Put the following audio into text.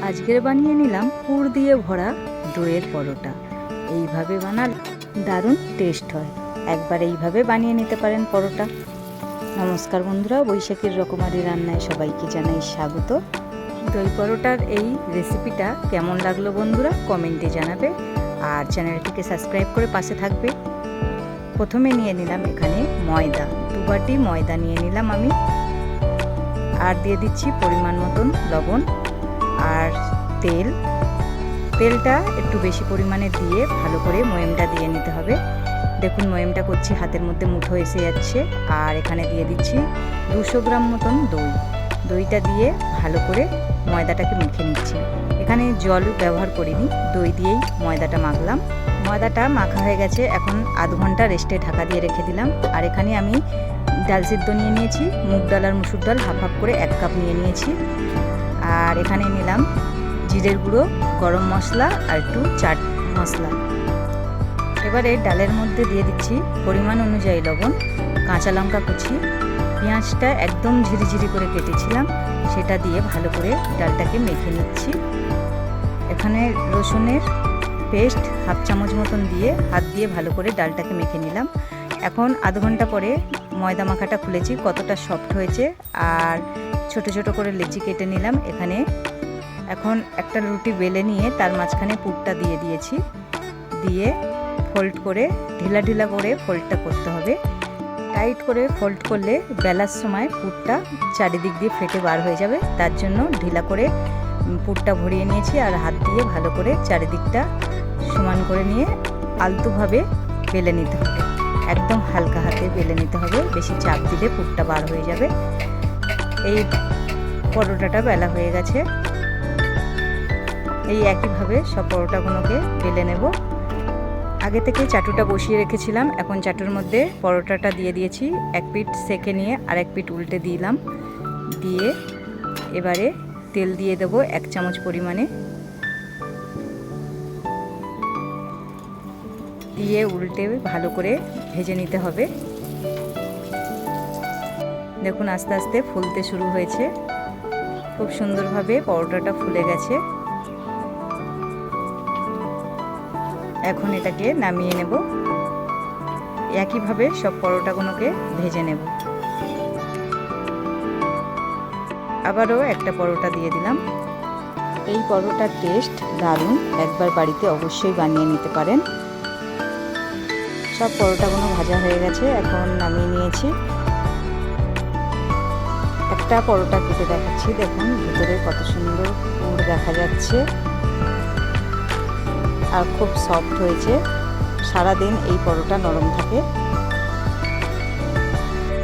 আজকের বানিয়ে নিলাম পুর দিয়ে ভরা দইয়ের পরোটা। এইভাবে বানালে দারুণ টেস্ট হয়। একবার এইভাবে বানিয়ে নিতে পারেন পরোটা। নমস্কার বন্ধুরা, বৈশাখীর রকমারি রান্নায় সবাইকে জানাই স্বাগত। দই পরোটার এই রেসিপিটা কেমন লাগলো বন্ধুরা কমেন্টে জানাবে, আর চ্যানেলটিকে সাবস্ক্রাইব করে পাশে থাকবে। প্রথমে নিয়ে নিলাম এখানে ময়দা, 2 বাটি ময়দা নিয়ে নিলাম আমি, আর দিয়ে দিচ্ছি পরিমাণ মতন লবণ আর তেলটা একটু বেশি পরিমাণে দিয়ে ভালো করে ময়ামটা দিয়ে নিতে হবে। দেখুন ময়ামটা করছি, হাতের মধ্যে মুঠো এসে যাচ্ছে। আর এখানে দিয়ে দিচ্ছি 200 গ্রাম মতন দইটা দিয়ে ভালো করে ময়দাটাকে মেখে নিচ্ছি। এখানে জল ব্যবহার করিনি, দই দিয়েই ময়দাটা মাখলাম। ময়দাটা মাখা হয়ে গেছে, এখন আধ ঘন্টা রেস্টে ঢাকা দিয়ে রেখে দিলাম। আর এখানে আমি ডাল সিদ্ধ নিয়ে নিয়েছি, মুগ ডাল আর মুসুর ডাল হাফ হাফ করে 1 কাপ নিয়ে নিয়েছি। আর এখানে নিলাম জিরের গুঁড়ো, গরম মশলা আর একটু চাট মশলা। এবারে ডালের মধ্যে দিয়ে দিচ্ছি পরিমাণ অনুযায়ী লবণ, কাঁচা লঙ্কা কুচি, পেঁয়াজটা একদম ঝিরিঝিরি করে কেটেছিলাম, সেটা দিয়ে ভালো করে ডালটাকে মেখে নিচ্ছি। এখানে রসুনের পেস্ট হাফ চামচ মতন দিয়ে হাত দিয়ে ভালো করে ডালটাকে মেখে নিলাম। এখন আধ ঘন্টা পরে ময়দা মাখাটা খুলেছি, কতটা সফট হয়েছে। আর ছোট ছোট করে লেচি কেটে নিলাম। এখন একটা রুটি বেলে নিয়ে তার মাঝখানে পুরটা দিয়ে দিয়েছি, দিয়ে ফোল্ড করে ঢিলা ঢিলা করে ফোল্ডটা করতে হবে। টাইট করে ফোল্ড করলে বেলার সময় পুরটা চারিদিক দিয়ে ফেটে বার হয়ে যাবে, তার জন্য ঢিলা করে পুরটা ভরিয়ে নিয়েছি। আর হাত দিয়ে ভালো করে চারিদিকটা সমান করে নিয়ে আলতোভাবে বেলে নিতে হবে, একদম হালকা হাতে বেলে নিতে হবে, বেশি চাপ দিলে পুরটা বার হয়ে যাবে। এই পরোটাটা বেলা হয়ে গেছে। এই একইভাবে সব পরোটাগুলোকে বেলে নেব। আগে থেকে চাটুটা বসিয়ে রেখেছিলাম, এখন চাটুর মধ্যে পরোটাটা দিয়ে দিয়েছি। 1 পিঠ সেঁকে নিয়ে আর 1 পিঠ উল্টে দিলাম, দিয়ে এবারে তেল দিয়ে দেবো 1 চামচ পরিমাণে, দিয়ে উল্টে ভালো করে ভেজে নিতে হবে। দেখুন আস্তে আস্তে ফুলতে শুরু হয়েছে, খুব সুন্দরভাবে পরোটাটা ফুলে গেছে। এখন এটাকে নামিয়ে নেব। একইভাবে সব পরোটাগুলোকে ভেজে নেব। আবারও একটা পরোটা দিয়ে দিলাম। এই পরোটার টেস্ট দারুণ, একবার বাড়িতে অবশ্যই বানিয়ে নিতে পারেন। সব পরোটাগুলো ভাজা হয়ে গেছে, এখন নামিয়ে নিয়েছি। একটা পরোটা কেটে দেখাচ্ছি, দেখুন ভিতরে কত সুন্দর পুর দেখা যাচ্ছে আর খুব সফট হয়েছে। সারাদিন এই পরোটা নরম থাকে,